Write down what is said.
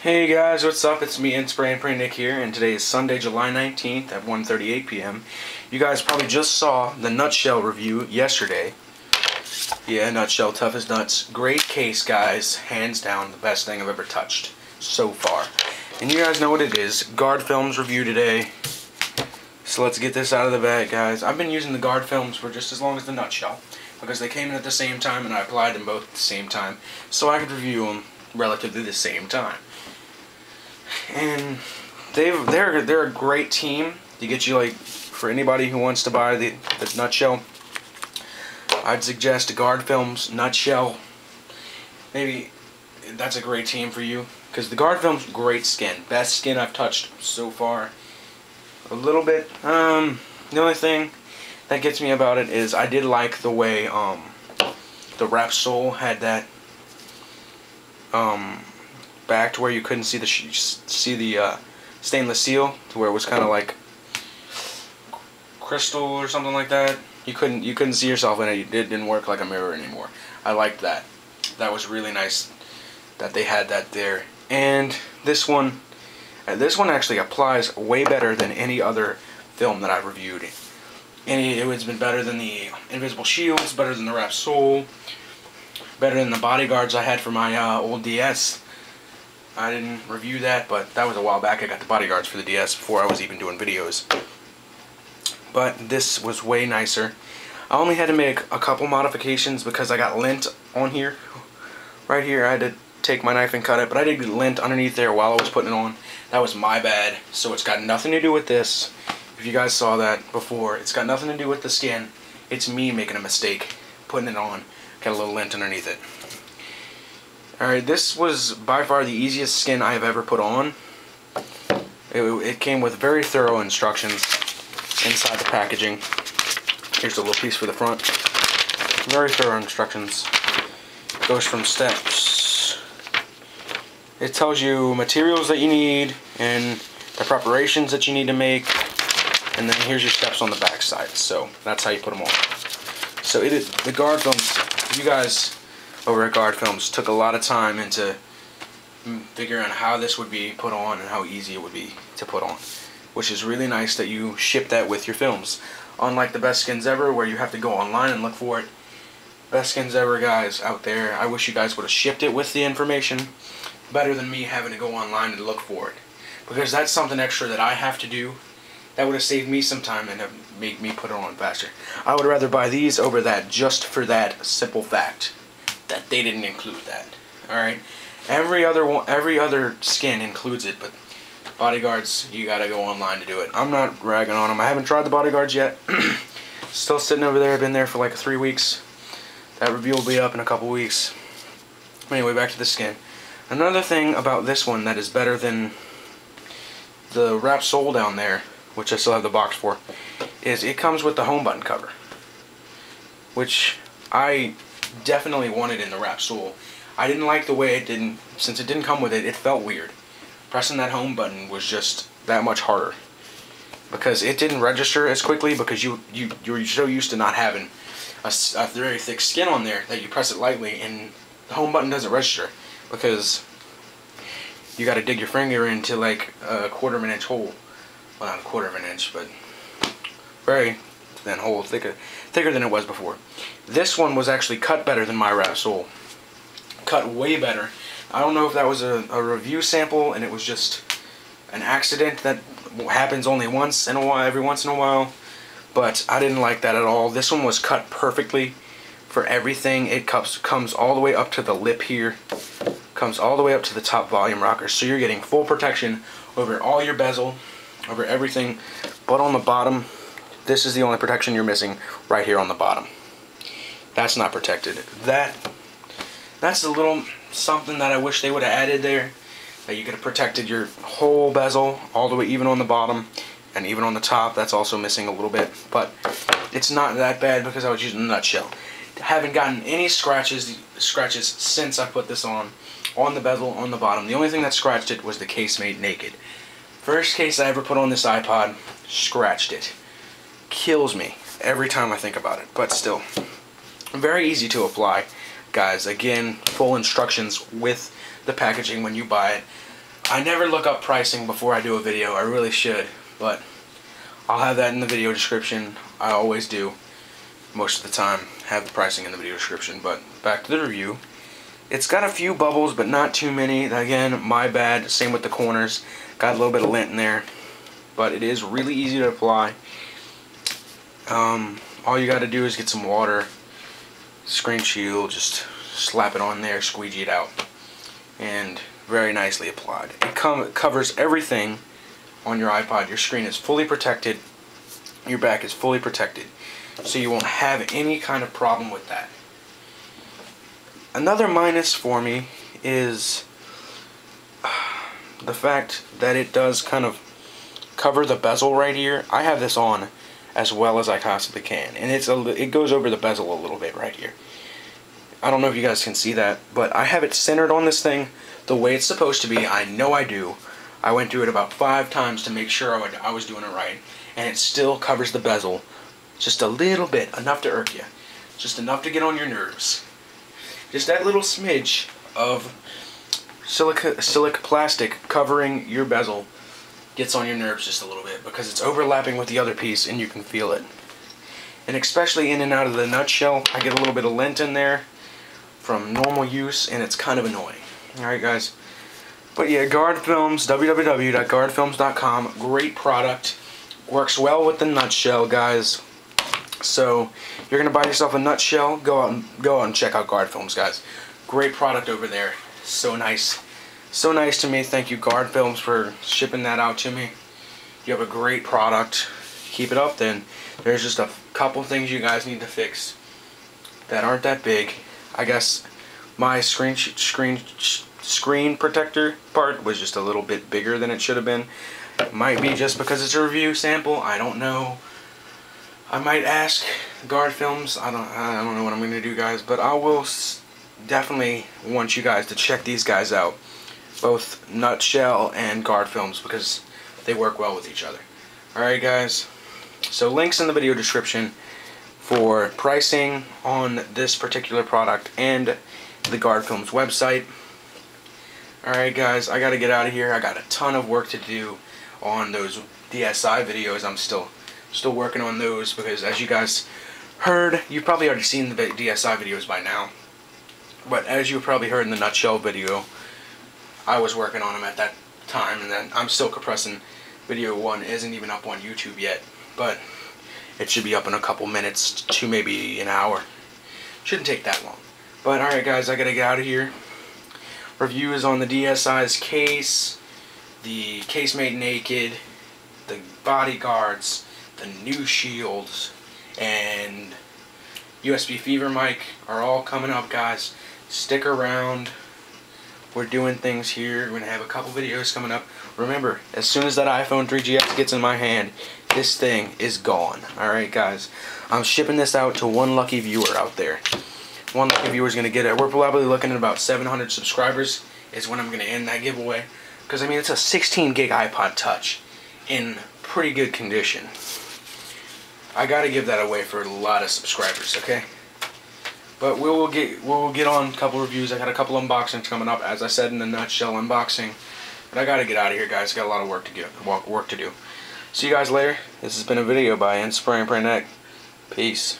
Hey guys, what's up? It's me, nsprayandpraynick here, and today is Sunday, July 19th at 1:38 p.m. You guys probably just saw the Nutshell review yesterday. Yeah, Nutshell, tough as nuts. Great case, guys. Hands down, the best thing I've ever touched so far. And you guys know what it is. Guard Films review today. So let's get this out of the bag, guys. I've been using the Guard Films for just as long as the Nutshell, because they came in at the same time and I applied them both at the same time, so I could review them relatively the same time. And they're a great team to get you, like, for anybody who wants to buy the Nutshell. I'd suggest Guard Films, Nutshell. Maybe that's a great team for you, because the Guard Films, great skin, best skin I've touched so far. A little bit. The only thing that gets me about it is I did like the way the wrap sole had that back to where you couldn't see the stainless steel, to where it was kind of like crystal or something like that. You couldn't see yourself in it. It didn't work like a mirror anymore. I liked that. That was really nice that they had that there. And this one actually applies way better than any other film that I've reviewed. It's been better than the invisible shields, better than the wrap sole, better than the bodyguards I had for my old DS. I didn't review that, but that was a while back. I got the bodyguards for the DS before I was even doing videos. But this was way nicer. I only had to make a couple modifications because I got lint on here. Right here, I had to take my knife and cut it, but I did get lint underneath there while I was putting it on. That was my bad, so it's got nothing to do with this. If you guys saw that before, it's got nothing to do with the skin. It's me making a mistake, putting it on. Got a little lint underneath it. Alright, this was by far the easiest skin I have ever put on. It came with very thorough instructions inside the packaging. Here's a little piece for the front. Very thorough instructions. Goes from steps. It tells you materials that you need and the preparations that you need to make. And then here's your steps on the back side. So that's how you put them on. So it is the Guard Films. You guys over at Guard Films took a lot of time into figuring out how this would be put on and how easy it would be to put on, which is really nice that you ship that with your films. Unlike the Best Skins Ever, where you have to go online and look for it. Best Skins Ever, guys, out there, I wish you guys would have shipped it with the information. Better than me having to go online and look for it, because that's something extra that I have to do. That would have saved me some time and have made me put it on faster. I would rather buy these over that, just for that simple fact that they didn't include that. Alright? Every other skin includes it, but bodyguards, you gotta go online to do it. I'm not ragging on them. I haven't tried the bodyguards yet. Still sitting over there. I've been there for like 3 weeks. That review will be up in a couple weeks. Anyway, back to the skin. Another thing about this one that is better than the wrap sole down there, which I still have the box for, is it comes with the home button cover, which I definitely wanted in the wrap sole. I didn't like the way it didn't, since it didn't come with it, it felt weird. Pressing that home button was just that much harder, because it didn't register as quickly, because you're so used to not having a very thick skin on there that you press it lightly and the home button doesn't register, because you got to dig your finger into like a 1/4 of an inch hole. Well, not a 1/4 of an inch, but very thin hole, thicker than it was before. This one was actually cut better than my wrap sole. Cut way better. I don't know if that was a review sample and it was just an accident that happens only once in a while, every once in a while, but I didn't like that at all. This one was cut perfectly for everything. It comes all the way up to the lip here, comes all the way up to the top volume rocker, so you're getting full protection over all your bezel, over everything. But on the bottom, this is the only protection you're missing, right here on the bottom. That's not protected. That's a little something that I wish they would have added there, that you could have protected your whole bezel all the way, even on the bottom and even on the top. That's also missing a little bit, but it's not that bad because I was using the Nutshell. Haven't gotten any scratches since I put this on the bezel, on the bottom. The only thing that scratched it was the case made naked. First case I ever put on this iPod, scratched it. Kills me every time I think about it, but still. Very easy to apply, guys. Again, full instructions with the packaging when you buy it. I never look up pricing before I do a video. I really should, but I'll have that in the video description. I always do. Most of the time, have the pricing in the video description. But back to the review. It's got a few bubbles, but not too many. Again, my bad. Same with the corners. Got a little bit of lint in there. But it is really easy to apply. All you got to do is get some water, screen shield, just slap it on there, squeegee it out, and very nicely applied. It covers everything on your iPod. Your screen is fully protected, your back is fully protected, so you won't have any kind of problem with that. Another minus for me is the fact that it does kind of cover the bezel right here. I have this on as well as I possibly can, and it goes over the bezel a little bit right here. I don't know if you guys can see that, but I have it centered on this thing the way it's supposed to be. I know I do. I went through it about 5 times to make sure I was doing it right, and it still covers the bezel just a little bit, enough to irk you, just enough to get on your nerves. Just that little smidge of silica plastic covering your bezel gets on your nerves just a little bit because it's overlapping with the other piece and you can feel it. And especially in and out of the nutshell, I get a little bit of lint in there from normal use, and it's kind of annoying. Alright guys, but yeah, Guard Films, www.guardfilms.com, great product, works well with the nutshell, guys. So you're gonna buy yourself a nutshell, go out and check out Guard Films, guys. Great product over there. So nice to me. Thank you, Guard Films, for shipping that out to me. You have a great product. Keep it up. Then there's just a couple things you guys need to fix that aren't that big. I guess my screen protector part was just a little bit bigger than it should have been. It might be just because it's a review sample. I don't know. I might ask Guard Films. I don't know what I'm gonna do, guys, but I will definitely want you guys to check these guys out, both Nutshell and Guard Films, because they work well with each other. Alright guys, so links in the video description for pricing on this particular product and the Guard Films website. Alright guys, I gotta get out of here. I got a ton of work to do on those DSI videos. I'm still working on those because, as you guys heard, you've probably already seen the DSI videos by now. But as you probably heard in the Nutshell video, I was working on them at that time, and then I'm still compressing. Video 1 isn't even up on YouTube yet, but it should be up in a couple minutes to maybe an hour. Shouldn't take that long. But alright guys, I gotta get out of here. Reviews on the DSI's case, the case made naked, the bodyguards, the new shields, and USB fever mic are all coming up, guys. Stick around. We're doing things here. We're going to have a couple videos coming up. Remember, as soon as that iPhone 3GS gets in my hand, this thing is gone. Alright guys, I'm shipping this out to one lucky viewer out there. One lucky viewer is going to get it. We're probably looking at about 700 subscribers is when I'm going to end that giveaway. Because I mean, it's a 16 gig iPod Touch in pretty good condition. I got to give that away for a lot of subscribers, okay? But we'll get on a couple reviews. I got a couple unboxings coming up, as I said in the Nutshell unboxing. But I got to get out of here, guys. Got a lot of work to do. See you guys later. This has been a video by nsprayandpraynick. Peace.